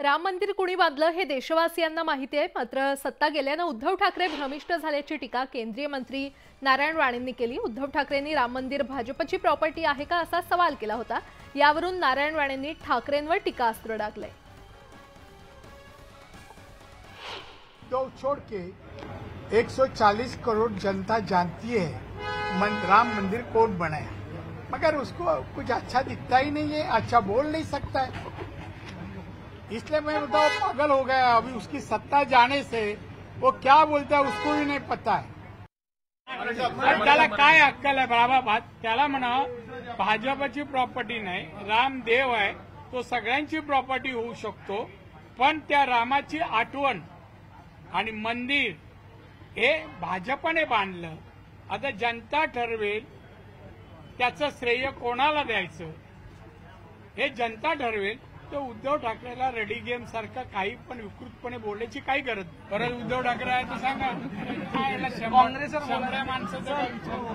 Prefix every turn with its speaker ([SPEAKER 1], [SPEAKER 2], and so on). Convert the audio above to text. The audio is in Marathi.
[SPEAKER 1] राम मंदिर कुणी बांधलं हे देशवासियांना माहिती आहे, मात्र सत्ता गेल्यानं उद्धव ठाकरे भ्रमिष्ट झाल्याची टीका केंद्रीय मंत्री नारायण राणेंनी केली। उद्धव ठाकरेंनी राम मंदिर भाजपची प्रॉपर्टी आहे का असा सवाल केला होता। यावरून नारायण राणेंनी ठाकरेंवर टीकास्त्र डागले।
[SPEAKER 2] तो छोड़ के 140 करोड़ जनता जानती है राम मंदिर कौन बनाया, मगर उसको कुछ अच्छा दिखता ही नहीं है, अच्छा बोल नहीं सकता है। इसलिए मैं बोलता हूँ पागल हो गया। अभी उसकी सत्ता जाने से वो क्या बोलता है उसको भी नहीं पता है। त्याला काय अक्कल आहे बराबर? त्याला म्हणा भाजपची प्रॉपर्टी नाही, राम देव आहे, तो सगळ्यांची प्रॉपर्टी होऊ शकतो, पण त्या रामाची आठवण आणि मंदिर हे भाजपने बांधलं। आता जनता ठरवेल त्याचं श्रेय कोणाला द्यायचं हे जनता ठरवेल। तो उद्धव ठाकरेला रेडी गेम सारखं काही पण विकृतपणे बोलण्याची काही गरज नाही। परत उद्धव ठाकरे आहे तर सांगा, काँग्रेसवर माणसाचं